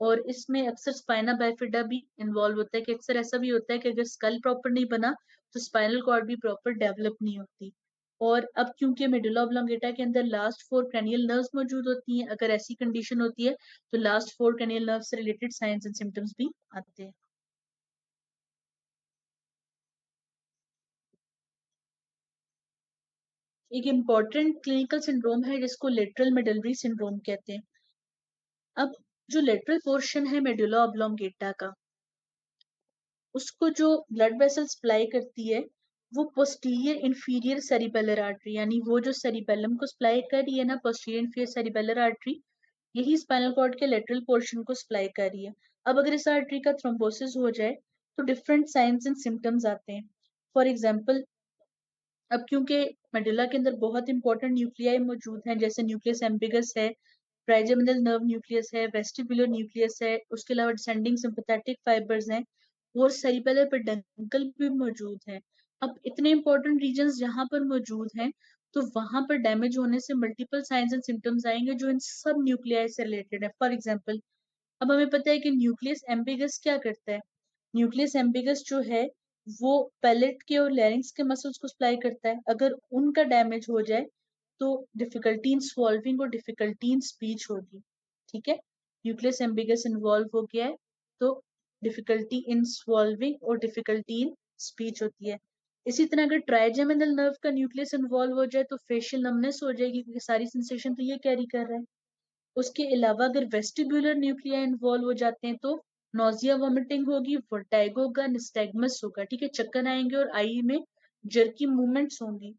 और इसमें अक्सर स्पाइना बाइफिडा भी इन्वॉल्व होता है कि अक्सर ऐसा भी होता है कि अगर स्कल प्रॉपर नहीं बना तो स्पाइनल कॉर्ड भी प्रॉपर डेवलप नहीं होती। और अब क्योंकि मेडुला ऑब्लोंगेटा के अंदर लास्ट फोर क्रेनियल नर्व्स मौजूद होती हैं, अगर ऐसी कंडीशन होती है तो लास्ट फोर क्रेनियल नर्व से रिलेटेड साइंस एंड सिम्टम्स भी आते हैं। एक इम्पॉर्टेंट क्लिनिकल सिंड्रोम है जिसको लेटरल मेडलरी सिंड्रोम कहते हैं। अब जो लेटरल पोर्शन है मेडुला ऑब्लोंगेटा का, उसको जो ब्लड वेसल सप्लाई करती है वो पोस्टीरियर इंफीरियर सेरिबेलर आर्टरी, यानी वो जो सेरिबेलम को सप्लाई कर रही है ना, पोस्टीरियर इंफीरियर सेरिबेलर आर्टरी, यही स्पाइनल कॉर्ड के लेटरल पोर्शन को सप्लाई कर रही है। अब अगर इस आर्टरी का थ्रोम्बोसिस हो जाए तो डिफरेंट साइंस एंड सिम्टम्स आते हैं। फॉर एग्जाम्पल, अब क्योंकि मेडुला के अंदर बहुत इंपॉर्टेंट न्यूक्लियाई मौजूद हैं, जैसे न्यूक्लियस एम्बिगस है, ट्राइजेमिनल नर्व न्यूक्लियस है, वेस्टिबुलर न्यूक्लियस है, उसके अलावा डिसेंडिंग सिंपैथेटिक फाइबर्स हैं और सेरिबेलर पेडंकल भी मौजूद है। अब इतने इंपॉर्टेंट रीजन्स जहां पर मौजूद हैं तो वहां पर डैमेज होने से मल्टीपल साइंस एंड सिम्टम्स आएंगे जो इन सब न्यूक्लियाई से रिलेटेड है। फॉर एग्जाम्पल, अब हमें पता है कि न्यूक्लियस एम्बिगस क्या करता है। न्यूक्लियस एम्बिगस जो है वो पैलेट के और लैरिंग्स के मसल्स को सप्लाई करता है। अगर उनका डैमेज हो जाए तो डिफिकल्टी इन स्वॉल्विंग और डिफिकल्टी इन स्पीच होगी। ठीक है, न्यूक्लियस एम्बिगस इन्वॉल्व हो गया है तो डिफिकल्टी इन स्वॉल्विंग और डिफिकल्टी इन स्पीच होती है। इसी तरह अगर ट्राइजेमिनल नर्व का न्यूक्लियस इन्वॉल्व हो जाए तो फेशियल नमनेस हो जाएगी क्योंकि सारी सेंसेशन तो ये कैरी कर रहा है। उसके अलावा अगर वेस्टिब्युलर न्यूक्लिया इन्वॉल्व हो जाते हैं तो नोजिया, वॉमिटिंग होगी, वर्टाइगो होगा, निस्टैग्मस होगा। ठीक है, चक्कर आएंगे और आई में जर्की मूवमेंट्स होंगी।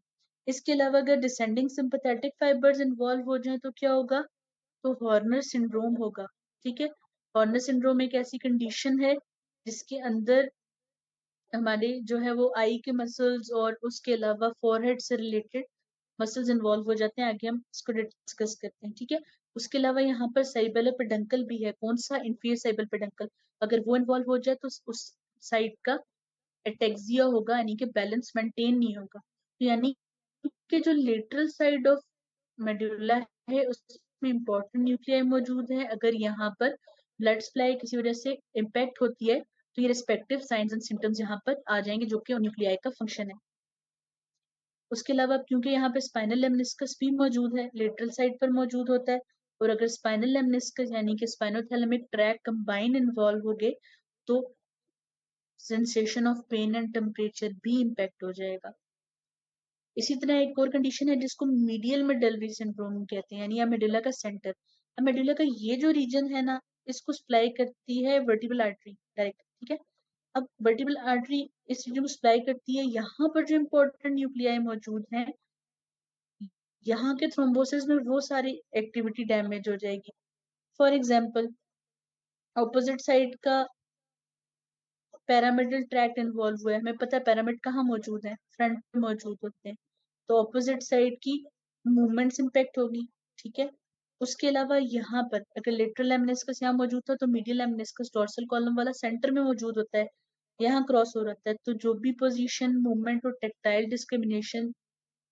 इसके अलावा अगर डिसेंडिंग सिंपैथेटिक फाइबर्स इन्वॉल्व हो जाए तो क्या होगा, तो हॉर्नर सिंड्रोम होगा। ठीक है, हॉर्नर सिंड्रोम एक ऐसी कंडीशन है जिसके अंदर हमारे जो है वो आई के मसल्स और उसके अलावा फोरहेड से रिलेटेड मसल्स इन्वॉल्व हो जाते हैं। आगे हम इसको डिस्कस करते हैं। ठीक है, उसके अलावा यहाँ पर सेरिबेलर पेडंकल भी है। कौन सा, इंफीरियर सेरिबेलर पेडंकल, अगर वो इन्वॉल्व हो जाए तो उस साइड का एटेक्सिया होगा, यानी कि बैलेंस मेंटेन नहीं होगा। तो यानी कि जो लेटरल साइड ऑफ मेडुला है उसमें इंपॉर्टेंट न्यूक्लियाई मौजूद है। अगर यहाँ पर ब्लड सप्लाई किसी वजह से इम्पैक्ट होती है तो ये रिस्पेक्टिव साइंस एंड सिम्टम्स यहाँ पर आ जाएंगे, जो कि न्यूक्लियाई का फंक्शन है। उसके अलावा क्योंकि यहाँ पे स्पाइनल लेमनिस्कस भी मौजूद है, लेटरल साइड पर मौजूद होता है, और अगर स्पाइनल लेमनिस्कस यानी कि स्पाइनोथैलेमिक ट्रैक कंबाइन इन्वॉल्व हो गए तो sensation of pain and temperature भी इम्पैक्ट हो जाएगा। इसी तरह एक और कंडीशन है जिसको मीडियल मेडलरी सिंड्रोम कहते हैं, यानी मेडुला का सेंटर। अब मेडुला का ये जो रीजन है ना, इसको सप्लाई करती है वर्टिब्रल आर्टरी डायरेक्ट, ठीक है। अब वर्टिब्रल आर्टरी इस रीजन को सप्लाई करती है, यहाँ पर जो इंपॉर्टेंट न्यूक्लियाई मौजूद हैं, यहाँ के थ्रोम्बोसिस में वो सारी एक्टिविटी डैमेज हो जाएगी। फॉर एग्जाम्पल ऑपोजिट साइड का पैरामिडल ट्रैक्ट इन्वॉल्व हुआ है, हमें पता है पैरामिड कहाँ मौजूद है, फ्रंट में मौजूद होते हैं, तो ऑपोजिट साइड की मूवमेंट्स इम्पैक्ट होगी, ठीक है। उसके अलावा यहाँ पर अगर लेटरल लेमनिस्कस यहाँ मौजूद था तो मीडियल लेमनिस्कस डोर्सल कॉलम वाला सेंटर में मौजूद होता है, यहाँ क्रॉस हो रहता है, तो जो भी पोजीशन मूवमेंट और टेक्टाइल डिस्क्रिमिनेशन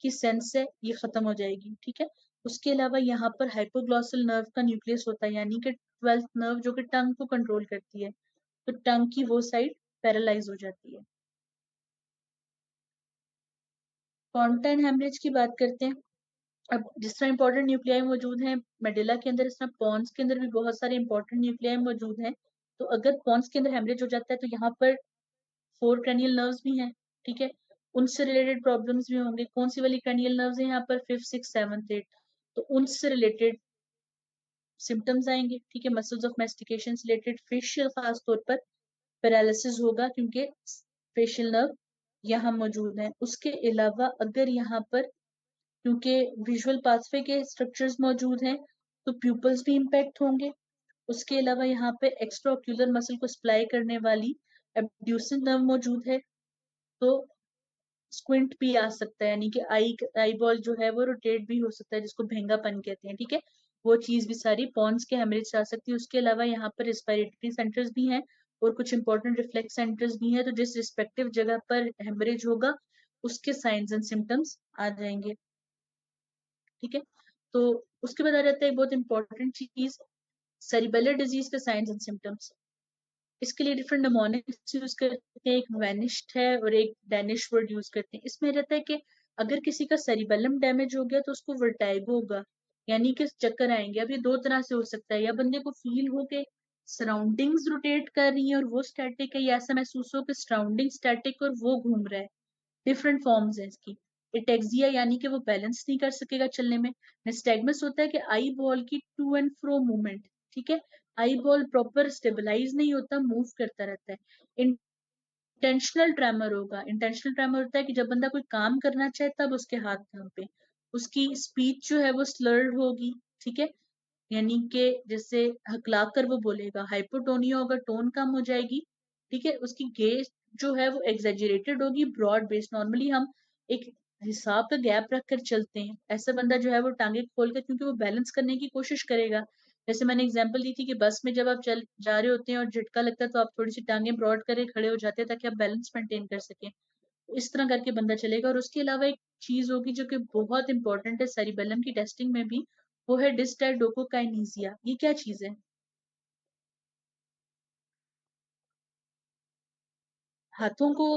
की सेंस है ये खत्म हो जाएगी, ठीक है। उसके अलावा यहाँ पर हाइपोग्लॉसल नर्व का न्यूक्लियस होता है, यानी कि 12th नर्व जो कि टंग को कंट्रोल करती है, तो टंग की वो साइड पैरालाइज हो जाती है। कॉन्टैक्ट हेमरेज की बात करते हैं। अब जिस तरह इंपॉर्टेंट न्यूक्लियाई मौजूद हैं मेडुला के अंदर, इस तरह पॉन्स के अंदर भी बहुत सारे इंपॉर्टेंट न्यूक्लियाई मौजूद हैं। तो अगर पॉन्स के अंदर हेमरेज हो जाता है तो यहाँ पर 4 क्रैनियल नर्व्स भी हैं, ठीक है, उनसे रिलेटेड प्रॉब्लम्स भी होंगे। कौन सी वाली क्रैनियल नर्व्स है यहाँ पर, 5th 6th 7th 8th, तो उनसे रिलेटेड सिम्टम्स आएंगे, ठीक है। मसल्स ऑफ मेस्टिकेशन से रिलेटेड, फेशियल खास तौर पर पैरालिसिस होगा क्योंकि फेशियल नर्व यहाँ मौजूद है। उसके अलावा अगर यहाँ पर क्योंकि विजुअल पाथवे के स्ट्रक्चर्स मौजूद हैं तो प्यूपल्स भी इम्पैक्ट होंगे। उसके अलावा यहाँ पे एक्स्ट्रा ऑक्यूलर मसल को सप्लाई करने वाली एब्ड्यूसेंट नर्व मौजूद है, तो स्क्विंट भी आ सकता है, यानी कि आई बॉल जो है वो रोटेट भी हो सकता है, जिसको भेंगापन कहते हैं, ठीक है। वो चीज भी सारी पॉन्स के हेमरेज से आ सकती है। उसके अलावा यहाँ पर रिस्पिरेटरी सेंटर्स भी हैं और कुछ इंपॉर्टेंट रिफ्लेक्स सेंटर्स भी हैं, तो जिस रिस्पेक्टिव जगह पर हेमरेज होगा उसके साइंस एंड सिम्टम्स आ जाएंगे, ठीक है। तो उसके बाद आ जाता है एक बहुत इंपॉर्टेंट चीज, सेरिबेलर डिजीज के साइंस एंड सिम्टम्स। इसके लिए डिफरेंट निमोनिक्स यूज करते हैं, एक वेनिश्ड है और एक डेनिश वर्ड यूज करते हैं। इसमें रहता है कि अगर किसी का सेरिबेलम डैमेज हो गया तो उसको वर्टाइगो होगा, यानी कि चक्कर आएंगे। अब ये दो तरह से हो सकता है, या बंदे को फील हो के सराउंडिंग्स रोटेट कर रही है और वो स्टैटिक है, या ऐसा महसूस हो कि सराउंडिंग स्टैटिक और वो घूम रहा है। डिफरेंट फॉर्म्स है इसकी। इटेक्सिया यानी कि वो बैलेंस नहीं कर सकेगा चलने में। निस्टैग्मस होता है कि आई बॉल की टू एंड फ्रो मूवमेंट, ठीक है, आई बॉल प्रॉपर स्टेबलाइज नहीं होता, मूव करता रहता है। इंटेंशनल ट्रेमर होगा, इंटेंशनल ट्रेमर होता है कि जब बंदा कोई काम करना चाहे तब उसके हाथ कांपे। उसकी स्पीच जो है वो स्लर्ड होगी, ठीक है, यानी कि जैसे हकला कर वो बोलेगा। हाइपोटोनिया होगा, टोन कम हो जाएगी, ठीक है। उसकी गेज जो है वो एग्जेजरेटेड होगी, ब्रॉड बेस। नॉर्मली हम एक हिसाब का गैप रख कर चलते हैं, ऐसा बंदा जो है वो टांगे खोल कर, क्योंकि वो बैलेंस करने की कोशिश करेगा। जैसे मैंने एग्जांपल दी थी कि बस में जब आप चल जा रहे होते हैं और झटका लगता है तो आप थोड़ी सी टांगे ब्रॉड करके खड़े हो जाते हैं ताकि आप बैलेंस मेंटेन कर सकें। इस तरह करके बंदा चलेगा। और उसके अलावा एक चीज होगी जो कि बहुत इंपॉर्टेंट है सेरिबेलम की टेस्टिंग में भी, वो है डिस्टाइडोकोकाइनेसिया। ये क्या चीज है, हाथों को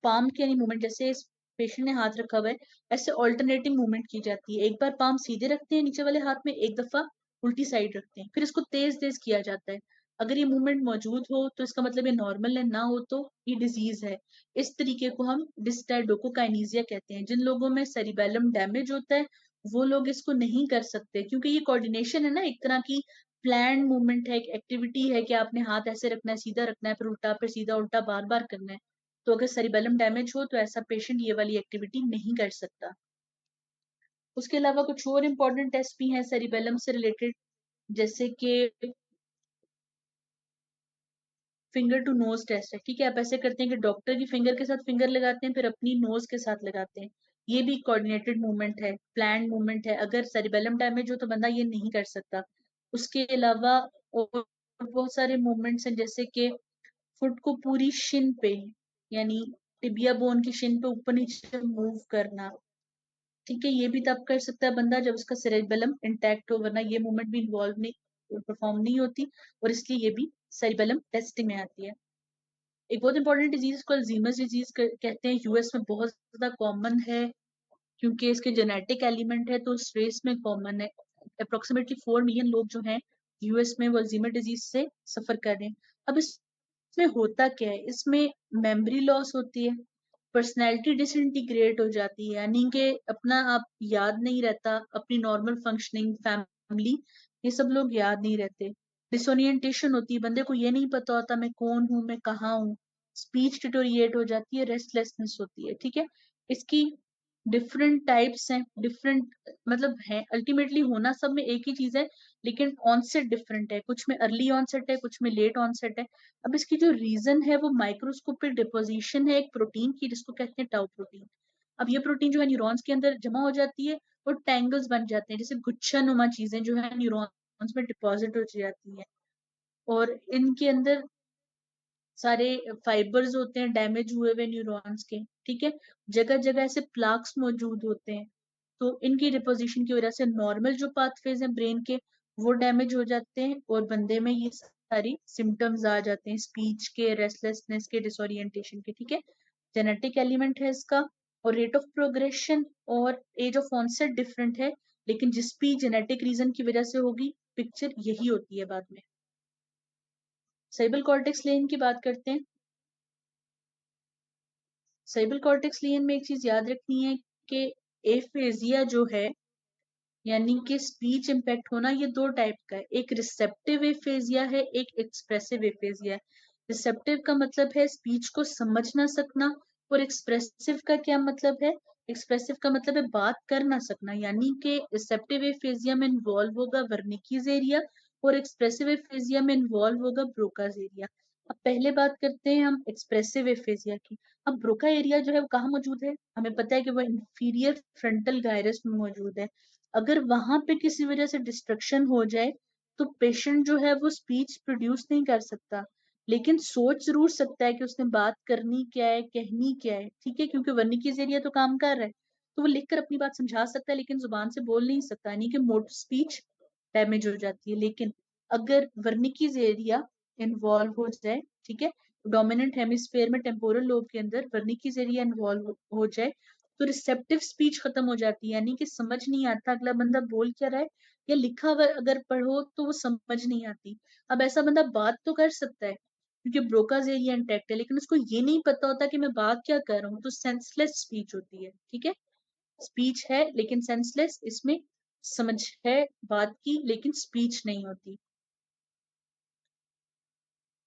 पाम की यानी मूवमेंट, जैसे इस पेशेंट ने हाथ रखा हुआ है ऐसे ऑल्टरनेटिंग मूवमेंट की जाती है। एक बार पाम सीधे रखते हैं नीचे वाले हाथ में, एक दफा उल्टी साइड रखते हैं, फिर इसको तेज तेज किया जाता है। अगर ये मूवमेंट मौजूद हो तो इसका मतलब ये नॉर्मल है, ना हो तो ये डिजीज है। इस तरीके को हम डिस्टाइडोकोकाइनेसिया कहते हैं। जिन लोगों में सेरिबेलम डैमेज होता है वो लोग इसको नहीं कर सकते, क्योंकि ये कोऑर्डिनेशन है ना, एक तरह की प्लान मूवमेंट है, एक एक्टिविटी है कि आपने हाथ ऐसे रखना है, सीधा रखना है, फिर सीधा उल्टा बार बार करना है। तो अगर सेरिबेलम डैमेज हो तो ऐसा पेशेंट ये वाली एक्टिविटी नहीं कर सकता। उसके अलावा कुछ और इंपॉर्टेंट टेस्ट भी हैं सेरिबेलम से रिलेटेड, जैसे कि फिंगर टू नोज टेस्ट है, ठीक है। आप ऐसे करते हैं कि डॉक्टर की फिंगर के साथ फिंगर लगाते हैं, फिर अपनी नोज के साथ लगाते हैं। ये भी कोऑर्डिनेटेड मूवमेंट है, प्लान मूवमेंट है। अगर सेरिबेलम डैमेज हो तो बंदा ये नहीं कर सकता। उसके अलावा और बहुत सारे मूवमेंट्स हैं, जैसे कि फुट को पूरी शिन पे, यानी टिबिया बोन की शिन पे ऊपर नीचे मूव करना, ठीक है, ये भी तब कर सकता है बंदा जब उसका सेरेबेलम इंटैक्ट हो, वरना ये मूवमेंट भी इन्वॉल्व नहीं परफॉर्म नहीं होती, और इसलिए ये भी सेरेबेलम टेस्टिंग में आती है। एक बहुत इंपॉर्टेंट डिजीज को अल्जीमर्स डिजीज कहते हैं, यूएस में बहुत ज्यादा कॉमन है क्योंकि इसके जेनेटिक एलिमेंट है, तो उस रेस में कॉमन है। अप्रोक्सीमेटली 4 मिलियन लोग जो हैं यूएस में वो अल्जीमर डिजीज से सफर कर रहे हैं। अब इसमें होता क्या है, इसमें मेमोरी लॉस होती है, पर्सनैलिटी डिसइंटीग्रेट हो जाती है, यानी कि अपना आप याद नहीं रहता, अपनी नॉर्मल फंक्शनिंग, फैमिली, ये सब लोग याद नहीं रहते। डिसोरिएंटेशन होती है, बंदे को ये नहीं पता होता मैं कौन हूँ, मैं कहाँ हूँ। स्पीच डिटोरिएट हो जाती है, रेस्टलेसनेस होती है। ठीक है, इसकी डिफरेंट टाइप्स हैं, डिफरेंट मतलब है, अल्टीमेटली होना सब में एक ही चीज है, लेकिन ऑनसेट डिफरेंट है, कुछ में अर्ली ऑनसेट है, कुछ में लेट ऑनसेट है। अब इसकी जो रीजन है वो माइक्रोस्कोपिक डिपोजिशन है एक प्रोटीन की, जिसको कहते हैं टाउ प्रोटीन। अब ये प्रोटीन जो है न्यूरॉन्स के अंदर जमा हो जाती है और टैंगल्स बन जाते हैं, जैसे गुच्छा नुमा चीजें जो है न्यूरॉन्स में डिपॉजिट हो जाती है, और इनके अंदर सारे फाइबर्स होते हैं डैमेज हुए हुए न्यूरॉन्स के। ठीक है, जगह जगह ऐसे प्लाक्स मौजूद होते हैं, तो इनकी डिपोजिशन की वजह से नॉर्मल जो पाथवेज हैं ब्रेन के वो डैमेज हो जाते हैं, और बंदे में ये सारी सिम्टम्स आ जाते हैं, स्पीच के, रेस्टलेसनेस के, डिसोरिएंटेशन के। ठीक है, जेनेटिक एलिमेंट है इसका, और रेट ऑफ प्रोग्रेशन और एज ऑफ ऑनसेट डिफरेंट है, लेकिन जिस भी जेनेटिक रीजन की वजह से होगी पिक्चर यही होती है बाद में। सेरिब्रल कॉर्टेक्स लेन की बात करते हैं। सेरिब्रल कॉर्टेक्स लेन में एक चीज याद रखनी है कि एफेजिया जो है, यानी कि स्पीच इम्पैक्ट होना, ये दो टाइप का है, एक रिसेप्टिव एफेजिया है, एक एक्सप्रेसिव एफेजिया है। रिसेप्टिव का मतलब है स्पीच को समझ ना सकना, और एक्सप्रेसिव का क्या मतलब है, एक्सप्रेसिव का मतलब है बात कर ना सकना, यानी कि रिसेप्टिव एफेजिया में इन्वॉल्व होगा वर्निकीज एरिया, और एक्सप्रेसिव एफेजिया में इन्वॉल्व होगा ब्रोकाज एरिया। अब पहले बात करते हैं हम एक्सप्रेसिव एफेजिया की। अब ब्रोका एरिया जो है वो कहाँ मौजूद है, हमें पता है कि वो इंफीरियर फ्रंटल गायरस में मौजूद है। अगर वहां पे किसी वजह से डिस्ट्रक्शन हो जाए तो पेशेंट जो है वो स्पीच प्रोड्यूस नहीं कर सकता, लेकिन सोच जरूर सकता है कि उसने बात करनी क्या है, कहनी क्या है। ठीक है, क्योंकि वर्निकीज एरिया तो काम कर रहा है, तो वो लिखकर अपनी बात समझा सकता है, लेकिन जुबान से बोल नहीं सकता, यानी कि मोटर स्पीच डैमेज हो जाती है। लेकिन अगर वर्निकीज एरिया इन्वॉल्व हो जाए, ठीक है, डोमिनेंट हेमिस्फेयर में टेम्पोरल लोब के अंदर वर्निकीज एरिया इन्वॉल्व हो जाए, तो रिसेप्टिव स्पीच खत्म हो जाती है, यानी कि समझ नहीं आता अगला बंदा बोल क्या रहा है, या लिखा हुआ अगर पढ़ो तो वो समझ नहीं आती। अब ऐसा बंदा बात तो कर सकता है क्योंकि ब्रोकाज एरिया इंटैक्ट है, लेकिन उसको ये नहीं पता होता कि मैं बात क्या कर रहा हूँ, तो सेंसलेस स्पीच होती है। ठीक है, स्पीच है लेकिन सेंसलेस, इसमें समझ है बात की लेकिन स्पीच नहीं होती।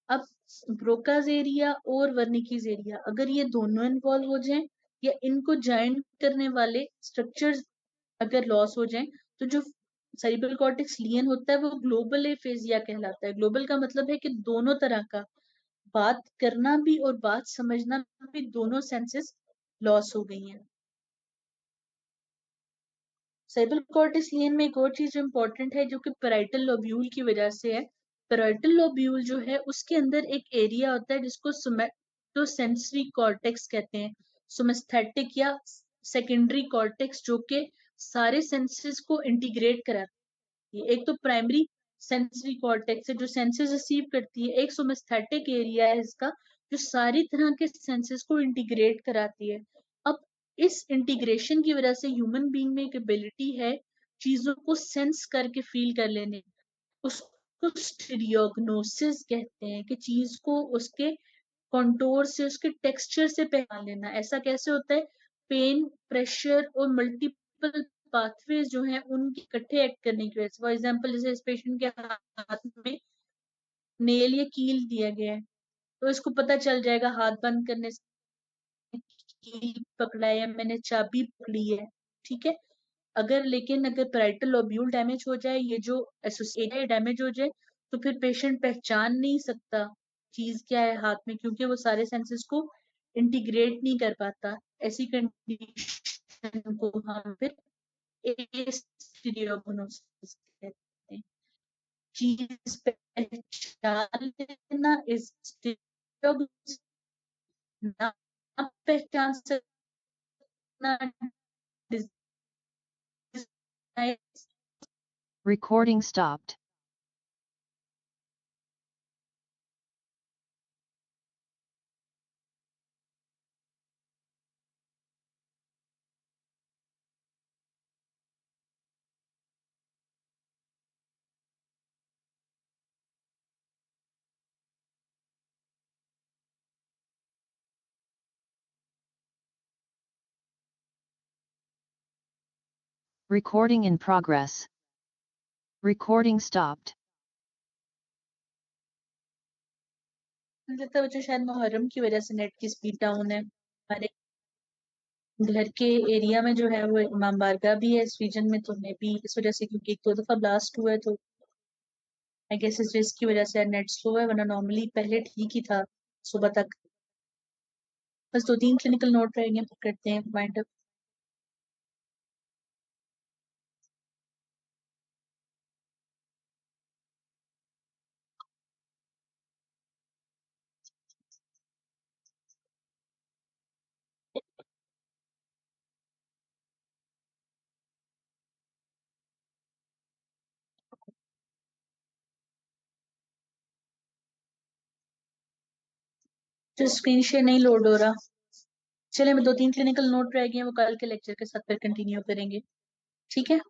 अब ब्रोकाज एरिया और वर्निकीज एरिया अगर ये दोनों इन्वॉल्व हो जाएं, या इनको ज्वाइन करने वाले स्ट्रक्चर्स अगर लॉस हो जाएं, तो जो सेरिब्रल कॉर्टेक्स लियन होता है वो ग्लोबल एफेजिया कहलाता है। ग्लोबल का मतलब है कि दोनों तरह का, बात करना भी और बात समझना भी, दोनों सेंसेस लॉस हो गई हैं। सेरिब्रल कॉर्टेक्स लियन में एक और चीज जो इंपॉर्टेंट है, जो कि पैराइटल लोब्यूल की वजह से है। पैराइटल लोब्यूल जो है उसके अंदर एक एरिया होता है जिसको जो सेंसरी कॉर्टेक्स कहते हैं, सोमेस्थेटिक या सेकेंडरी कॉर्टेक्स, जो कि सारे सेंसेस को इंटीग्रेट कराती है। एक तो प्राइमरी सेंसरी कॉर्टेक्स है जो सेंसेस रिसीव करती है, एक सोमेस्थेटिक एरिया है इसका जो सारी तरह के सेंसेस को इंटीग्रेट कराती है। अब इस इंटीग्रेशन की वजह से ह्यूमन बीइंग में एक एबिलिटी है चीजों को सेंस करके फील कर लेने, उसको स्टीरियोग्नोसिस कहते हैं, कि चीज को उसके कंटोर से, उसके टेक्सचर से पहचान लेना। ऐसा कैसे होता है, पेन, प्रेशर और मल्टीपल पाथवेज जो हैं उनके इकट्ठे एक्ट करने की वजह से। फॉर एग्जांपल जैसे इस पेशेंट के हाथ में नेल या कील दिया गया है, तो इसको पता चल जाएगा हाथ बंद करने से कील पकड़ा है या मैंने चाबी पकड़ी है। ठीक है, अगर पैराइटल लोब्यूल डैमेज हो जाए, ये जो एसोसिएटेड डैमेज हो जाए, तो फिर पेशेंट पहचान नहीं सकता चीज क्या है हाथ में, क्योंकि वो सारे सेंसेस को इंटीग्रेट नहीं कर पाता। ऐसी कंडीशन को हम फिर एस्टीरियोगोनोसिस कहते हैं। चीज पहचान लेना इज स्टीरियोगोनोसिस, ना पहचान सकना Recording stopped. Recording in progress. Recording stopped. मुझे लगता है बच्चों शायद मुहर्रम की वजह से नेट की स्पीड डाउन है। हमारे घर के एरिया में जो है वो इमाम बारगाह भी है इस रीजन में, तो मे बी इस वजह से, क्योंकि एक दो दफा ब्लास्ट हुआ है, तो आई गेस इस रिस्क की वजह से नेट स्लो है, वरना नॉर्मली पहले ठीक ही था सुबह तक। बस 2-3 क्लिनिकल नोट रहेंगे, करते हैं माइंड अप। जो स्क्रीन शेयर नहीं लोड हो रहा। चले, मैं 2-3 क्लिनिकल नोट रह गए हैं, वो कल के लेक्चर के साथ फिर कंटिन्यू करेंगे, ठीक है।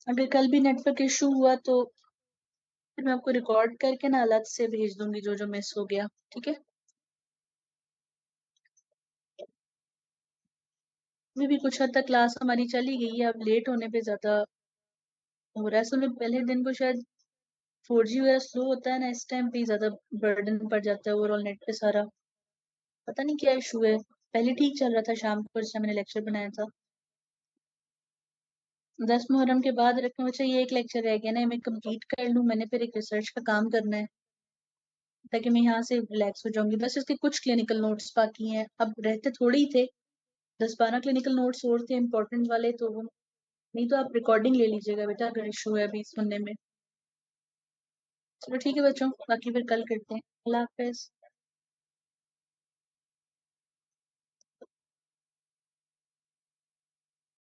अगर कल भी नेटवर्क इशू हुआ तो फिर मैं आपको रिकॉर्ड करके ना अलग से भेज दूंगी जो जो मिस हो गया, ठीक है। अभी भी कुछ हद तक क्लास हमारी चली गई है, अब लेट होने पे ज्यादा हो रहा है। असल में पहले दिन को शायद 4G वगैरह स्लो होता है ना, इस टाइम पे ही ज्यादा बर्डन पड़ जाता है ओवरऑल नेट पे सारा। पता नहीं क्या इशू है। पहले ठीक चल रहा था शाम को, जैसे मैंने लेक्चर बनाया था। 10 मुहर्रम के बाद रखना चाहिए, एक लेक्चर रह गया ना, मैं कंप्लीट कर लूँ, मैंने फिर एक रिसर्च का काम करना है, ताकि मैं यहाँ से रिलैक्स हो जाऊंगी। बस इसके कुछ क्लिनिकल नोट्स बाकी हैं, अब रहते थोड़े ही थे, 10-12 क्लिनिकल नोट्स और थे इंपॉर्टेंट वाले, तो वो नहीं तो आप रिकॉर्डिंग ले लीजिएगा बेटा, अगर इशू है अभी सुनने में। चलो ठीक है बच्चों, बाकी फिर कल करते हैं। अल्लाह हाफिज।